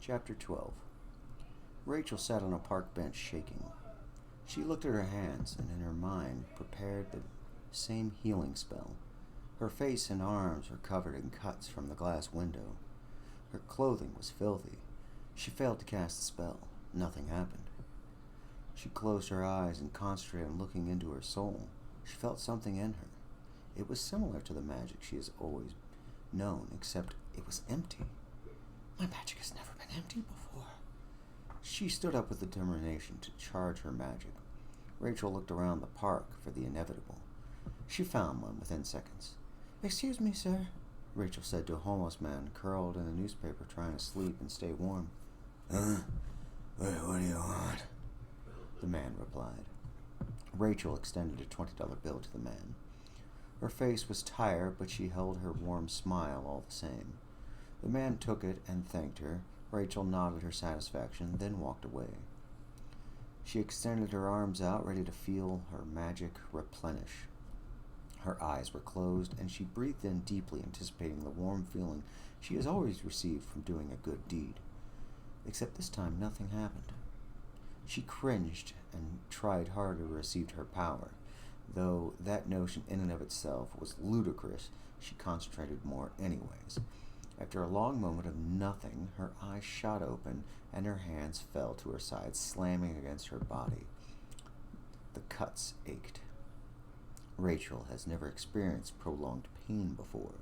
Chapter 12. Rachael sat on a park bench shaking. She looked at her hands and in her mind prepared the same healing spell. Her face and arms were covered in cuts from the glass window. Her clothing was filthy. She failed to cast the spell. Nothing happened. She closed her eyes and concentrated on looking into her soul. She felt something in her. It was similar to the magic she has always known, except it was empty. My magic has never been empty before. She stood up with determination to charge her magic. Rachael looked around the park for the inevitable. She found one within seconds. "Excuse me, sir," Rachael said to a homeless man curled in a newspaper trying to sleep and stay warm. Huh? What do you want?" The man replied. Rachael extended a $20 bill to the man. Her face was tired, but she held her warm smile all the same. The man took it and thanked her. Rachael nodded her satisfaction, then walked away. She extended her arms out, ready to feel her magic replenish. Her eyes were closed, and she breathed in deeply, anticipating the warm feeling she has always received from doing a good deed. Except this time nothing happened. She cringed and tried harder to receive her power. Though that notion in and of itself was ludicrous, she concentrated more anyways. After a long moment of nothing, her eyes shot open and her hands fell to her sides, slamming against her body. The cuts ached. Rachael has never experienced prolonged pain before.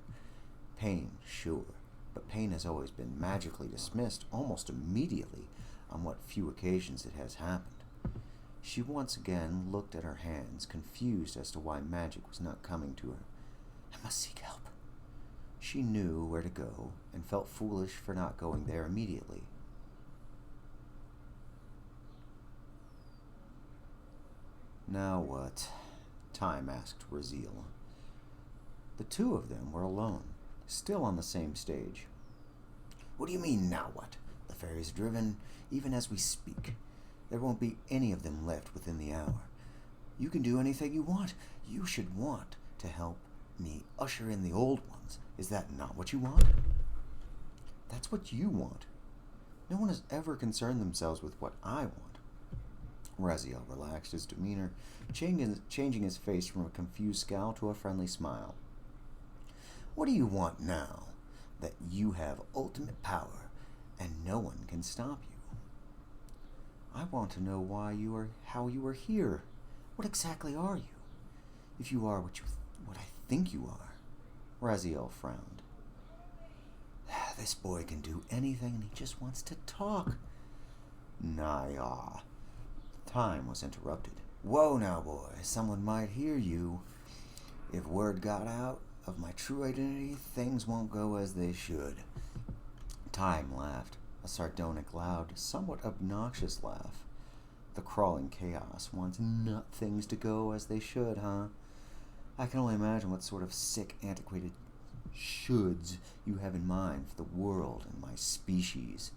Pain, sure, but pain has always been magically dismissed almost immediately on what few occasions it has happened. She once again looked at her hands, confused as to why magic was not coming to her. I must seek help. She knew where to go and felt foolish for not going there immediately. Now what? Thyme asked Rachael. The two of them were alone, still on the same stage. What do you mean, now what? The ferry's driven, even as we speak. There won't be any of them left within the hour. You can do anything you want. You should want to help me usher in the old ones. Is that not what you want? That's what you want. No one has ever concerned themselves with what I want. Rachael relaxed his demeanor, changing his face from a confused scowl to a friendly smile. What do you want now that you have ultimate power and no one can stop you? I want to know how you are here. What exactly are you? If you are what I think you are. Rachael frowned. This boy can do anything and he just wants to talk. Nah. Thyme was interrupted. Whoa now, boy. Someone might hear you. If word got out of my true identity, things won't go as they should. Thyme laughed. A sardonic, loud, somewhat obnoxious laugh. The crawling chaos wants not things to go as they should, huh? I can only imagine what sort of sick, antiquated shoulds you have in mind for the world and my species.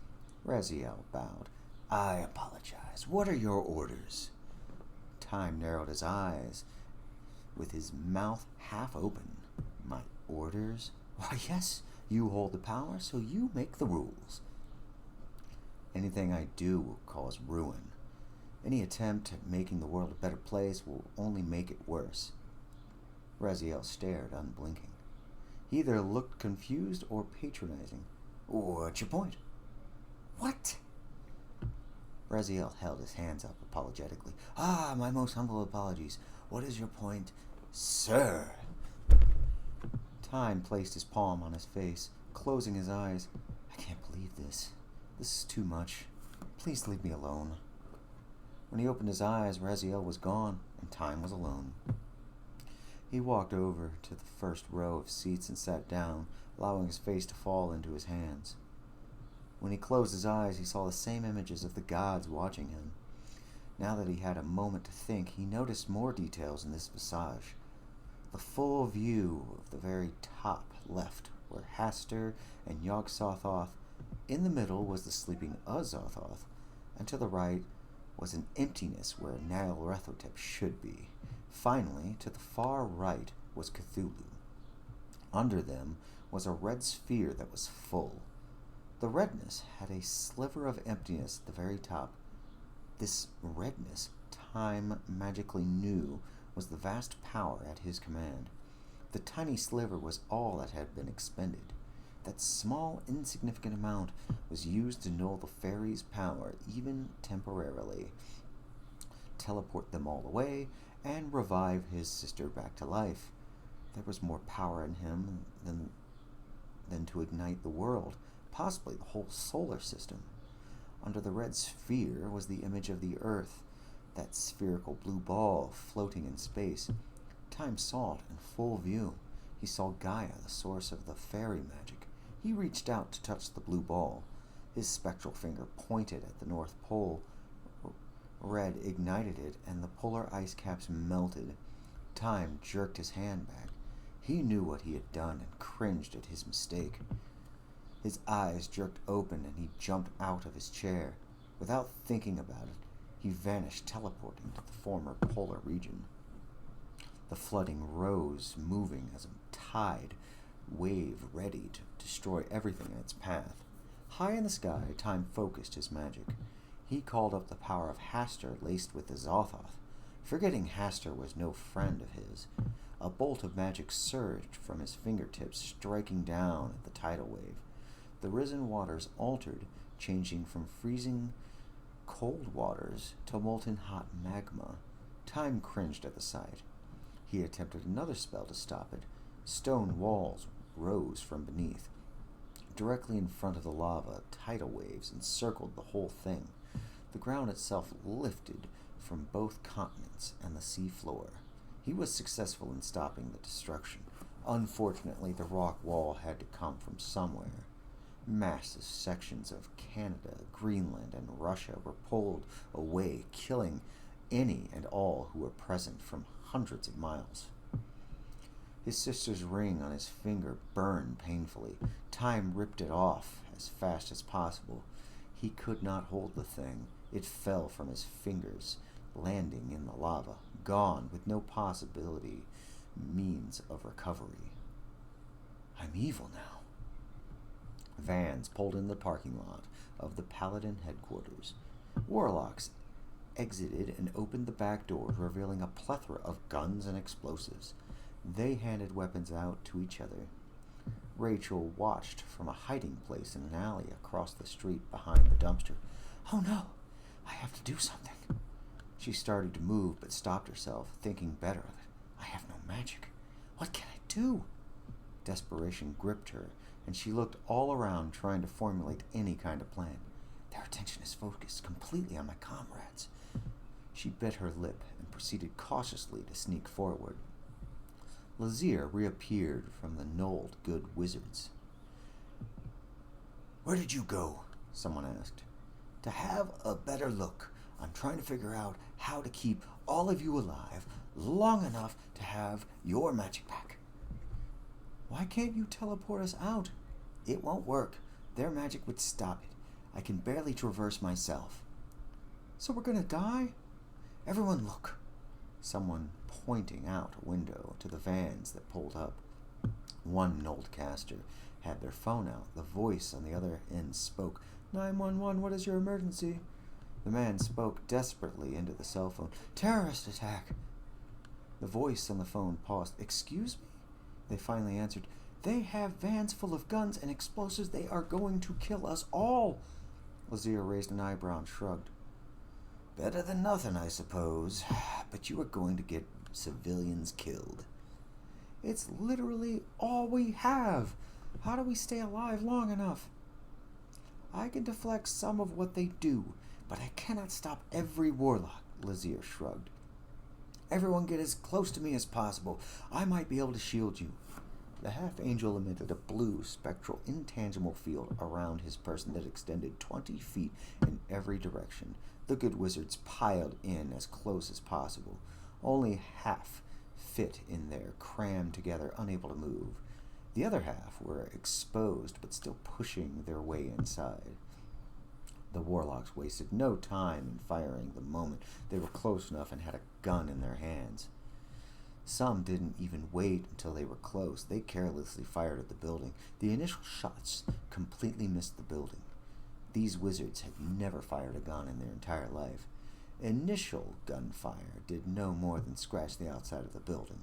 Rachael bowed. I apologize. What are your orders? Thyme narrowed his eyes, with his mouth half open. My orders? Why, yes, you hold the power, so you make the rules. Anything I do will cause ruin. Any attempt at making the world a better place will only make it worse. Rachael stared, unblinking. He either looked confused or patronizing. What's your point? What? Rachael held his hands up apologetically. My most humble apologies. What is your point, sir? Thyme placed his palm on his face, closing his eyes. I can't believe this. This is too much. Please leave me alone. When he opened his eyes, Rachael was gone, and Thyme was alone. He walked over to the first row of seats and sat down, allowing his face to fall into his hands. When he closed his eyes, he saw the same images of the gods watching him. Now that he had a moment to think, he noticed more details in this visage. The full view of the very top left were Hastur and Yogsothoth. In the middle was the sleeping Azothoth, and to the right was an emptiness where Nyarathotep should be. Finally, to the far right was Cthulhu. Under them was a red sphere that was full. The redness had a sliver of emptiness at the very top. This redness, Thyme magically knew, was the vast power at his command. The tiny sliver was all that had been expended. That small, insignificant amount was used to null the fairies' power, even temporarily, teleport them all away, and revive his sister back to life. There was more power in him than to ignite the world, possibly the whole solar system. Under the red sphere was the image of the Earth, that spherical blue ball floating in space. Thyme saw it in full view. He saw Gaia, the source of the fairy magic. He reached out to touch the blue ball. His spectral finger pointed at the North Pole. Red ignited it, and the polar ice caps melted. Thyme jerked his hand back. He knew what he had done and cringed at his mistake. His eyes jerked open, and he jumped out of his chair. Without thinking about it, he vanished, teleporting to the former polar region. The flooding rose, moving as a tide wave ready to destroy everything in its path. High in the sky, Thyme focused his magic. He called up the power of Hastur laced with Azothoth. Forgetting Hastur was no friend of his, a bolt of magic surged from his fingertips, striking down at the tidal wave. The risen waters altered, changing from freezing cold waters to molten hot magma. Thyme cringed at the sight. He attempted another spell to stop it. Stone walls rose from beneath. Directly in front of the lava, tidal waves encircled the whole thing. The ground itself lifted from both continents and the sea floor. He was successful in stopping the destruction. Unfortunately, the rock wall had to come from somewhere. Massive sections of Canada, Greenland, and Russia were pulled away, killing any and all who were present from hundreds of miles. His sister's ring on his finger burned painfully. Thyme ripped it off as fast as possible. He could not hold the thing. It fell from his fingers, landing in the lava, gone with no possibility means of recovery. I'm evil now. Vans pulled in the parking lot of the Paladin headquarters. Warlocks exited and opened the back doors, revealing a plethora of guns and explosives. They handed weapons out to each other. Rachael watched from a hiding place in an alley across the street behind the dumpster. Oh no, I have to do something. She started to move but stopped herself, thinking better of it. I have no magic. What can I do? Desperation gripped her, and she looked all around trying to formulate any kind of plan. Their attention is focused completely on my comrades. She bit her lip and proceeded cautiously to sneak forward. Lazir reappeared from the Knolled Good Wizards. Where did you go? Someone asked. To have a better look. I'm trying to figure out how to keep all of you alive long enough to have your magic back. Why can't you teleport us out? It won't work. Their magic would stop it. I can barely traverse myself. So we're gonna die? Everyone look. Someone pointing out a window to the vans that pulled up. One Knolled caster had their phone out. The voice on the other end spoke. 911, what is your emergency? The man spoke desperately into the cell phone. Terrorist attack. The voice on the phone paused. Excuse me? They finally answered. They have vans full of guns and explosives. They are going to kill us all. Lazir raised an eyebrow and shrugged. Better than nothing, I suppose. But you are going to get civilians killed. It's literally all we have. How do we stay alive long enough? I can deflect some of what they do, but I cannot stop every warlock, Lazir shrugged. Everyone get as close to me as possible. I might be able to shield you. The half-angel emitted a blue, spectral, intangible field around his person that extended 20 feet in every direction. The good wizards piled in as close as possible. Only half fit in there, crammed together, unable to move. The other half were exposed, but still pushing their way inside. The warlocks wasted no time in firing the moment they were close enough and had a gun in their hands. Some didn't even wait until they were close. They carelessly fired at the building. The initial shots completely missed the building. These wizards had never fired a gun in their entire life. Initial gunfire did no more than scratch the outside of the building.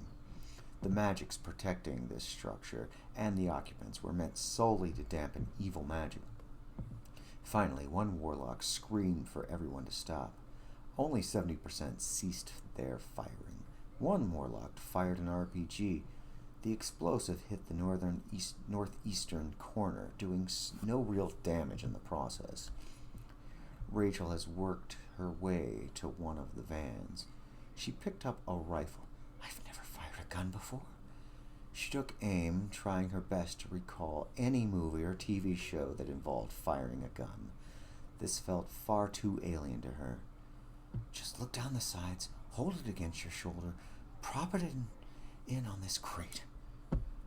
The magics protecting this structure and the occupants were meant solely to dampen evil magic. Finally, one warlock screamed for everyone to stop. Only 70% ceased their firing. One warlock fired an RPG. The explosive hit the northeastern corner, doing no real damage in the process. Rachael has worked her way to one of the vans. She picked up a rifle. I've never fired a gun before. She took aim, trying her best to recall any movie or TV show that involved firing a gun. This felt far too alien to her. Just look down the sides, hold it against your shoulder, prop it in on this crate.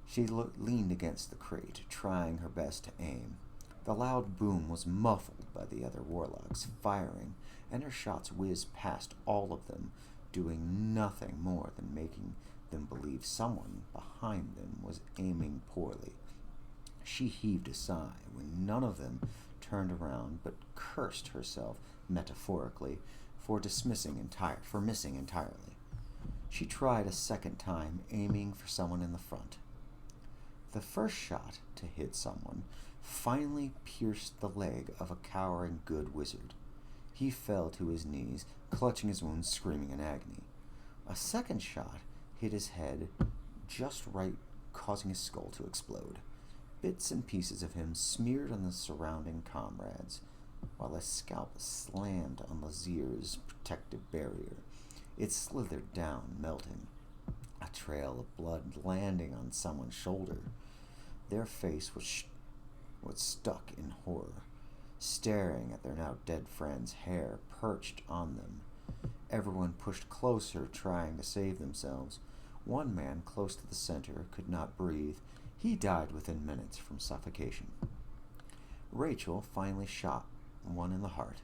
She leaned against the crate, trying her best to aim. The loud boom was muffled by the other warlocks firing, and her shots whizzed past all of them, doing nothing more than making them believe someone behind them was aiming poorly. She heaved a sigh when none of them turned around, but cursed herself metaphorically for missing entirely. She tried a second time, aiming for someone in the front. The first shot to hit someone finally pierced the leg of a cowering good wizard. He fell to his knees, clutching his wounds, screaming in agony. A second shot hit his head just right, causing his skull to explode. Bits and pieces of him smeared on the surrounding comrades, while a scalp slammed on Lazir's protective barrier. It slithered down, melting, a trail of blood landing on someone's shoulder. Their face was stuck in horror, staring at their now dead friend's hair perched on them. Everyone pushed closer, trying to save themselves. One man close to the center could not breathe. He died within minutes from suffocation. Rachael finally shot one in the heart.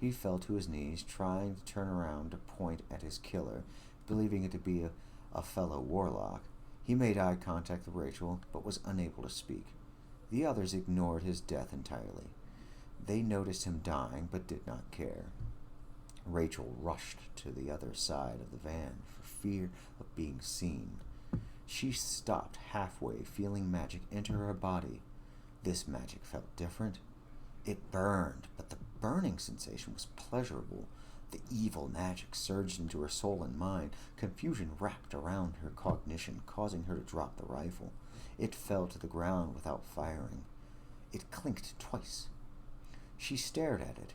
He fell to his knees, trying to turn around to point at his killer, believing it to be a fellow warlock. He made eye contact with Rachael, but was unable to speak. The others ignored his death entirely. They noticed him dying, but did not care. Rachael rushed to the other side of the van for fear of being seen. She stopped halfway, feeling magic enter her body. This magic felt different. It burned, but the burning sensation was pleasurable. The evil magic surged into her soul and mind. Confusion wrapped around her cognition, causing her to drop the rifle. It fell to the ground without firing. It clinked twice. She stared at it.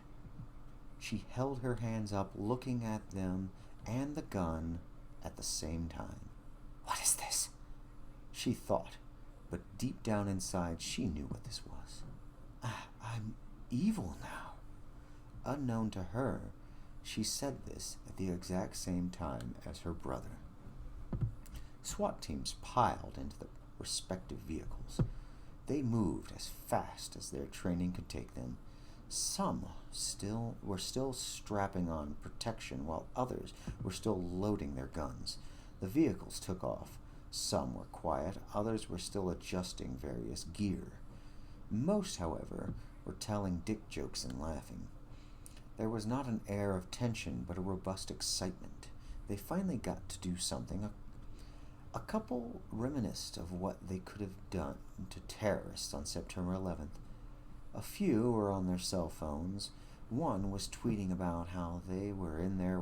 She held her hands up, looking at them and the gun at the same time. What is this? She thought, but deep down inside she knew what this was. I'm evil now. Unknown to her, she said this at the exact same time as her brother. SWAT teams piled into the respective vehicles. They moved as fast as their training could take them. Some were still strapping on protection, while others were still loading their guns. The vehicles took off. Some were quiet, others were still adjusting various gear. Most, however, were telling dick jokes and laughing. There was not an air of tension, but a robust excitement. They finally got to do something. A couple reminisced of what they could have done to terrorists on September 11th. A few were on their cell phones. One was tweeting about how they were on their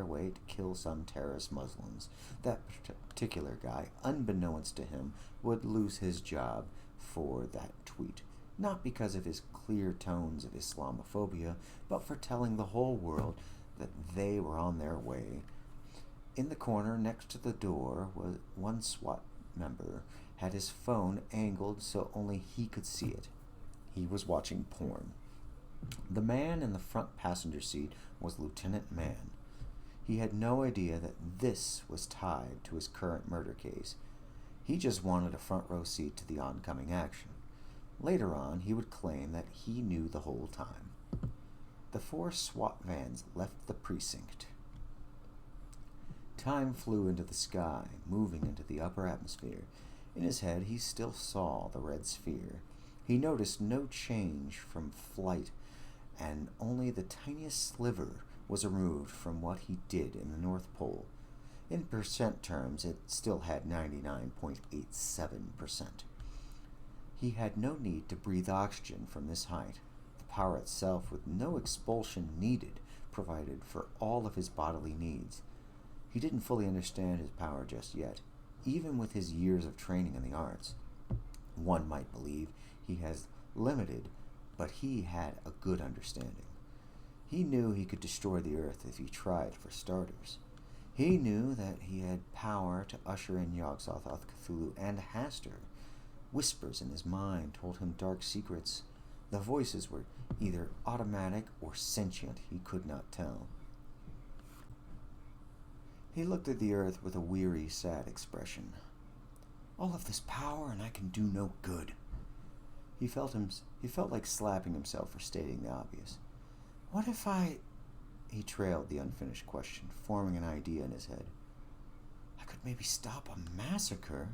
way to kill some terrorist Muslims. That particular guy, unbeknownst to him, would lose his job for that tweet. Not because of his clear tones of Islamophobia, but for telling the whole world that they were on their way. In the corner next to the door was one SWAT member had his phone angled so only he could see it. He was watching porn. The man in the front passenger seat was Lieutenant Mann. He had no idea that this was tied to his current murder case. He just wanted a front row seat to the oncoming action. Later on, he would claim that he knew the whole time. The 4 SWAT vans left the precinct. Time flew into the sky, moving into the upper atmosphere. In his head, he still saw the red sphere. He noticed no change from flight, and only the tiniest sliver was removed from what he did in the North Pole. In percent terms, it still had 99.87%. He had no need to breathe oxygen from this height. The power itself, with no expulsion needed, provided for all of his bodily needs. He didn't fully understand his power just yet, even with his years of training in the arts. One might believe he has limited, but he had a good understanding. He knew he could destroy the earth if he tried, for starters. He knew that he had power to usher in Yogsothoth, Cthulhu, and Hastur. Whispers in his mind told him dark secrets. The voices were either automatic or sentient, he could not tell. He looked at the earth with a weary, sad expression. All of this power, and I can do no good. He felt like slapping himself for stating the obvious. What if I... He trailed the unfinished question, forming an idea in his head. I could maybe stop a massacre.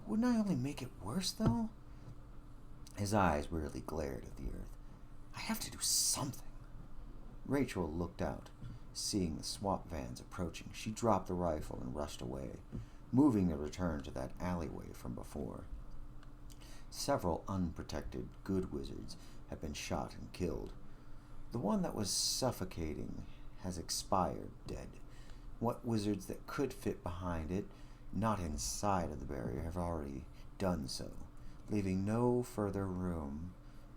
Wouldn't I only make it worse, though? His eyes wearily glared at the earth. I have to do something. Rachael looked out. Seeing the swap vans approaching, she dropped the rifle and rushed away, moving to return to that alleyway from before. Several unprotected good wizards had been shot and killed. The one that was suffocating has expired dead. What wizards that could fit behind it, not inside of the barrier, have already done so, leaving no further room,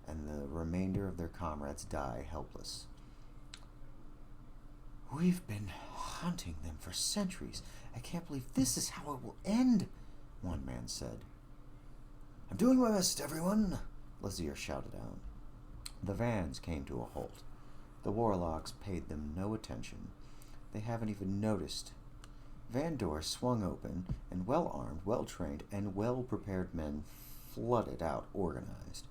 and the remainder of their comrades die helpless. We've been hunting them for centuries. I can't believe this is how it will end, one man said. I'm doing my best, everyone, Lazir shouted out. The vans came to a halt. The warlocks paid them no attention. They haven't even noticed. Van doors swung open, and well-armed, well-trained, and well-prepared men flooded out, organized.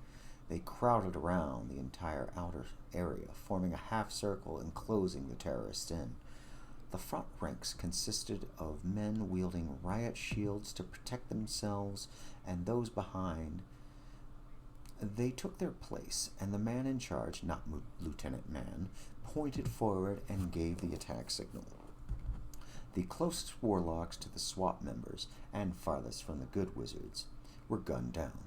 They crowded around the entire outer area, forming a half-circle enclosing the terrorists in. The front ranks consisted of men wielding riot shields to protect themselves and those behind. They took their place, and the man in charge, not Lieutenant Man, pointed forward and gave the attack signal. The closest warlocks to the SWAT members, and farthest from the good wizards, were gunned down.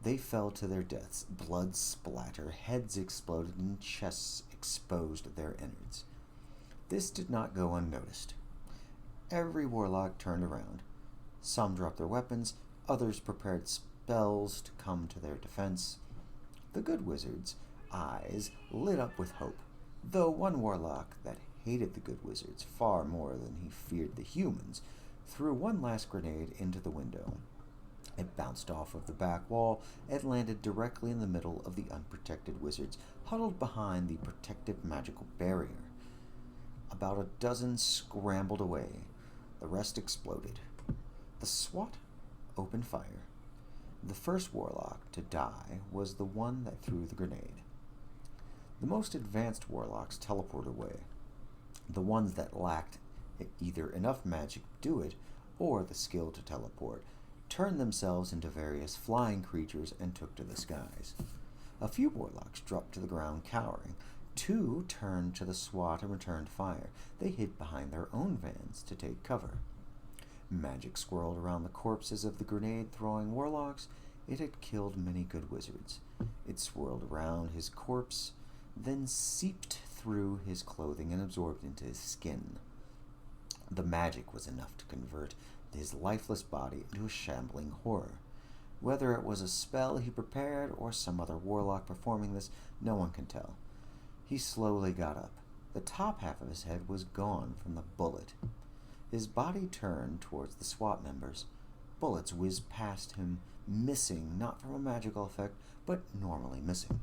They fell to their deaths, blood splattered, heads exploded, and chests exposed their innards. This did not go unnoticed. Every warlock turned around. Some dropped their weapons, others prepared spells to come to their defense. The good wizards' eyes lit up with hope, though one warlock that hated the good wizards far more than he feared the humans threw one last grenade into the window. It bounced off of the back wall and landed directly in the middle of the unprotected wizards huddled behind the protective magical barrier. About a dozen scrambled away. The rest exploded. The SWAT opened fire. The first warlock to die was the one that threw the grenade. The most advanced warlocks teleported away. The ones that lacked either enough magic to do it or the skill to teleport turned themselves into various flying creatures and took to the skies. A few warlocks dropped to the ground cowering. 2 turned to the SWAT and returned fire. They hid behind their own vans to take cover. Magic swirled around the corpses of the grenade-throwing warlocks. It had killed many good wizards. It swirled around his corpse, then seeped through his clothing and absorbed into his skin. The magic was enough to convert his lifeless body into a shambling horror. Whether it was a spell he prepared or some other warlock performing this, no one can tell. He slowly got up. The top half of his head was gone from the bullet. His body turned towards the SWAT members. Bullets whizzed past him, missing not from a magical effect, but normally missing.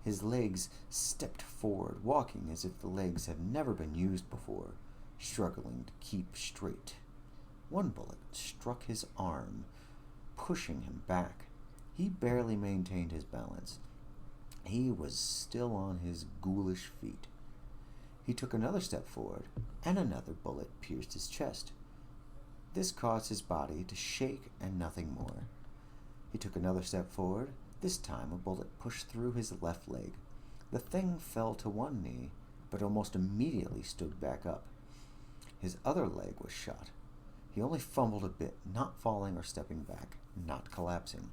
His legs stepped forward, walking as if the legs had never been used before, struggling to keep straight. One bullet struck his arm, pushing him back. He barely maintained his balance. He was still on his ghoulish feet. He took another step forward, and another bullet pierced his chest. This caused his body to shake and nothing more. He took another step forward. This time a bullet pushed through his left leg. The thing fell to one knee, but almost immediately stood back up. His other leg was shot. He only fumbled a bit, not falling or stepping back, not collapsing.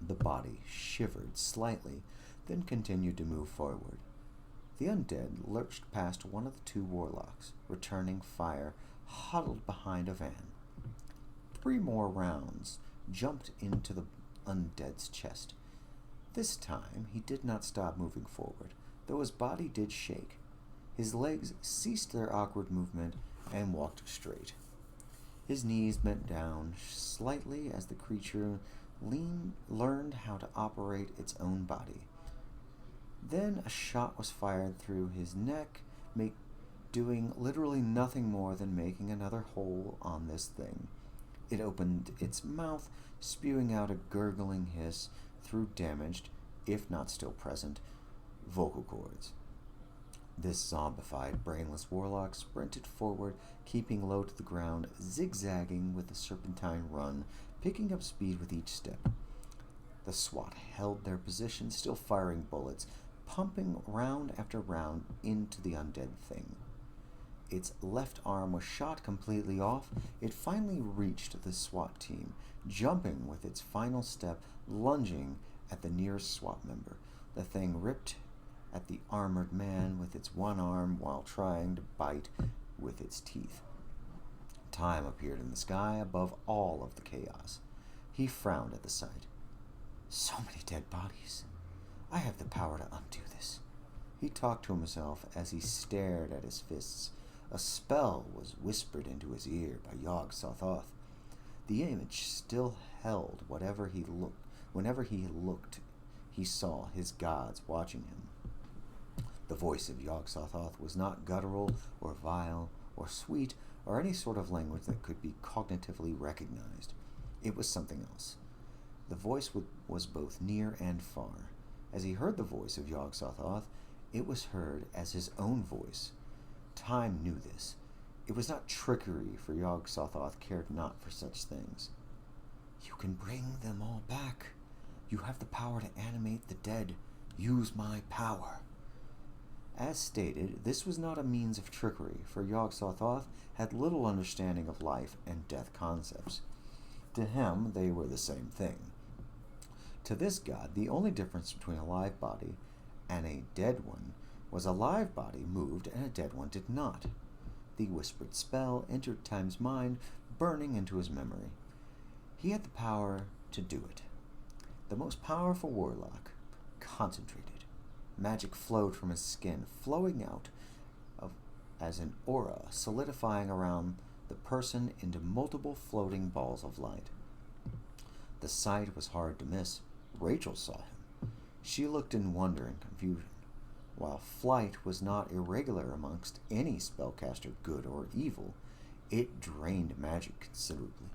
The body shivered slightly, then continued to move forward. The undead lurched past one of the two warlocks, returning fire, huddled behind a van. 3 more rounds jumped into the undead's chest. This time he did not stop moving forward, though his body did shake. His legs ceased their awkward movement and walked straight. His knees bent down slightly as the creature learned how to operate its own body. Then a shot was fired through his neck, doing literally nothing more than making another hole on this thing. It opened its mouth, spewing out a gurgling hiss through damaged, if not still present, vocal cords. This zombified, brainless warlock sprinted forward, keeping low to the ground, zigzagging with a serpentine run, picking up speed with each step. The SWAT held their position, still firing bullets, pumping round after round into the undead thing. Its left arm was shot completely off. It finally reached the SWAT team, jumping with its final step, lunging at the nearest SWAT member. The thing ripped at the armored man with its one arm while trying to bite with its teeth. Thyme appeared in the sky above all of the chaos. He frowned at the sight. So many dead bodies. I have the power to undo this. He talked to himself as he stared at his fists. A spell was whispered into his ear by Yogsothoth. The image still held whenever he looked, he saw his gods watching him. The voice of Yogsothoth was not guttural or vile or sweet or any sort of language that could be cognitively recognized. It was something else. The voice was both near and far. As he heard the voice of Yogsothoth, it was heard as his own voice. Thyme knew this. It was not trickery, for Yogsothoth cared not for such things. You can bring them all back. You have the power to animate the dead. Use my power. As stated, this was not a means of trickery, for Yogsothoth had little understanding of life and death concepts. To him, they were the same thing. To this god, the only difference between a live body and a dead one was a live body moved and a dead one did not. The whispered spell entered Thyme's mind, burning into his memory. He had the power to do it. The most powerful warlock concentrated. Magic flowed from his skin, flowing out as an aura, solidifying around the person into multiple floating balls of light. The sight was hard to miss. Rachael saw him. She looked in wonder and confusion. While flight was not irregular amongst any spellcaster, good or evil, it drained magic considerably.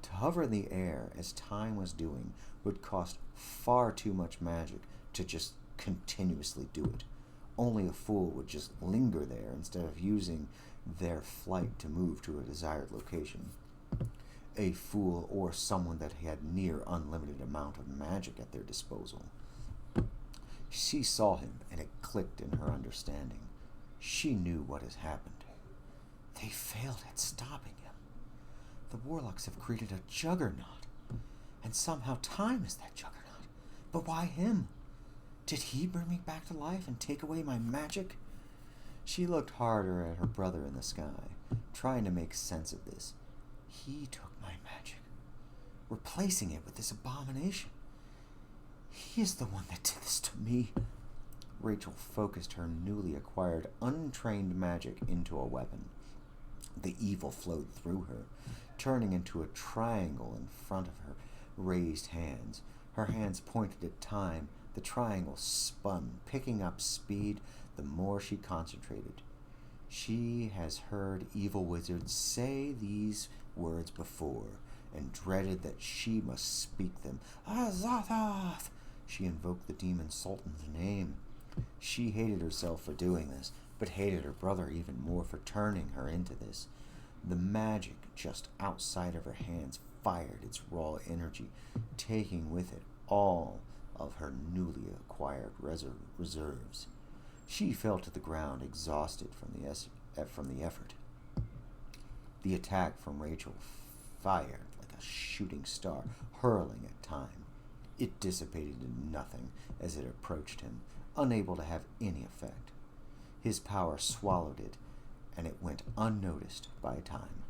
To hover in the air, as Thyme was doing, would cost far too much magic to just continuously do it. Only a fool would just linger there instead of using their flight to move to a desired location. A fool or someone that had near unlimited amount of magic at their disposal. She saw him, and it clicked in her understanding. She knew what has happened. They failed at stopping him. The warlocks have created a juggernaut, and somehow Thyme is that juggernaut. But why him? Did he bring me back to life and take away my magic? She looked harder at her brother in the sky, trying to make sense of this. He took my magic, replacing it with this abomination. He is the one that did this to me. Rachael focused her newly acquired, untrained magic into a weapon. The evil flowed through her, turning into a triangle in front of her raised hands. Her hands pointed at Thyme. The triangle spun, picking up speed the more she concentrated. She has heard evil wizards say these words before, and dreaded that she must speak them. Azothoth! She invoked the demon sultan's name. She hated herself for doing this, but hated her brother even more for turning her into this. The magic just outside of her hands fired its raw energy, taking with it all of her newly acquired reserves. She fell to the ground, exhausted from the effort. The attack from Rachael fired like a shooting star, hurling at Thyme. It dissipated into nothing as it approached him, unable to have any effect. His power swallowed it, and it went unnoticed by Thyme.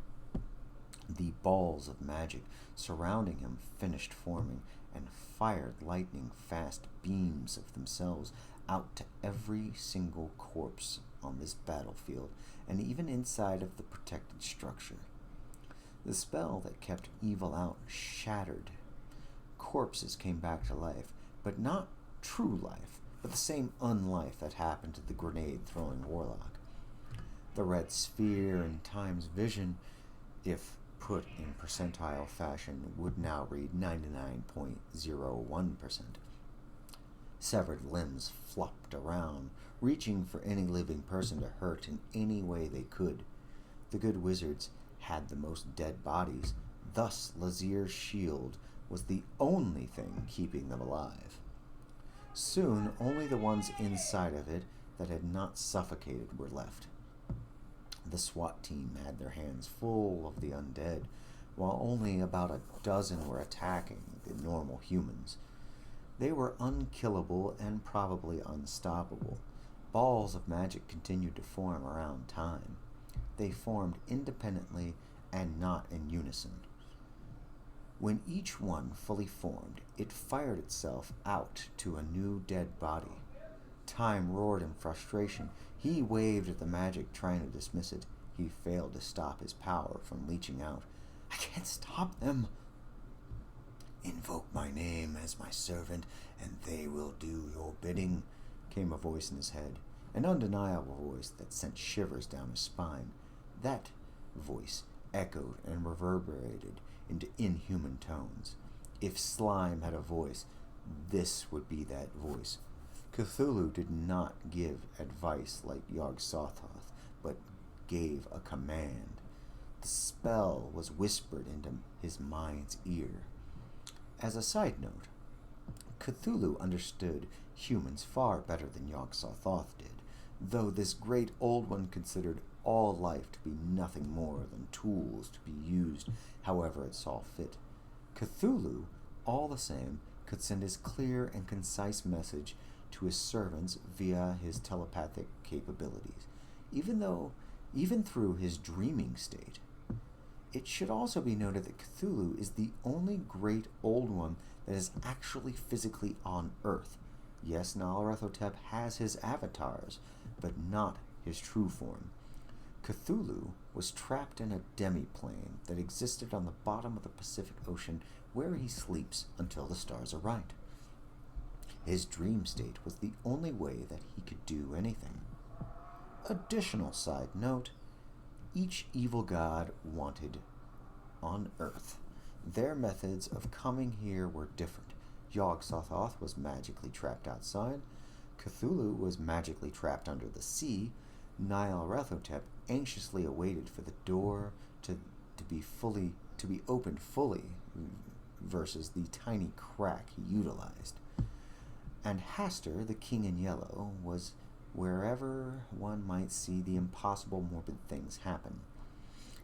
The balls of magic surrounding him finished forming and fired lightning-fast beams of themselves out to every single corpse on this battlefield, and even inside of the protected structure. The spell that kept evil out shattered. Corpses came back to life, but not true life, but the same unlife that happened to the grenade-throwing warlock. The red sphere in Thyme's vision, if put in percentile fashion, would now read 99.01%. Severed limbs flopped around, reaching for any living person to hurt in any way they could. The good wizards had the most dead bodies, thus Lazir's shield was the only thing keeping them alive. Soon, only the ones inside of it that had not suffocated were left. The SWAT team had their hands full of the undead, while only about a dozen were attacking the normal humans. They were unkillable and probably unstoppable. Balls of magic continued to form around Thyme. They formed independently and not in unison. When each one fully formed, it fired itself out to a new dead body. Thyme roared in frustration. He waved at the magic, trying to dismiss it. He failed to stop his power from leaching out. I can't stop them. Invoke my name as my servant, and they will do your bidding, came a voice in his head, an undeniable voice that sent shivers down his spine. That voice echoed and reverberated into inhuman tones. If slime had a voice, this would be that voice. Cthulhu did not give advice like Yogsothoth, but gave a command. The spell was whispered into his mind's ear. As a side note, Cthulhu understood humans far better than Yogsothoth did, though this great old one considered all life to be nothing more than tools to be used however it saw fit. Cthulhu, all the same, could send his clear and concise message to his servants via his telepathic capabilities, even through his dreaming state. It should also be noted that Cthulhu is the only great old one that is actually physically on Earth. Yes, Nyarathotep has his avatars, but not his true form. Cthulhu was trapped in a demi-plane that existed on the bottom of the Pacific Ocean, where he sleeps until the stars are right. His dream state was the only way that he could do anything. Additional side note, each evil god wanted on Earth. Their methods of coming here were different. Yogsothoth was magically trapped outside. Cthulhu was magically trapped under the sea. Nyarathotep anxiously awaited for the door to be opened fully versus the tiny crack he utilized. And Hastur, the king in yellow, was wherever one might see the impossible morbid things happen.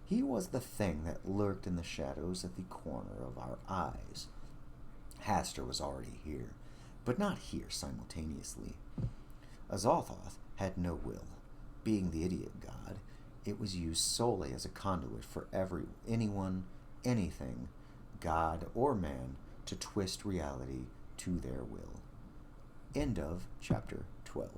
He was the thing that lurked in the shadows at the corner of our eyes. Hastur was already here, but not here simultaneously. Azothoth had no will. Being the idiot god, it was used solely as a conduit for anyone, anything, god or man, to twist reality to their will. End of chapter 12.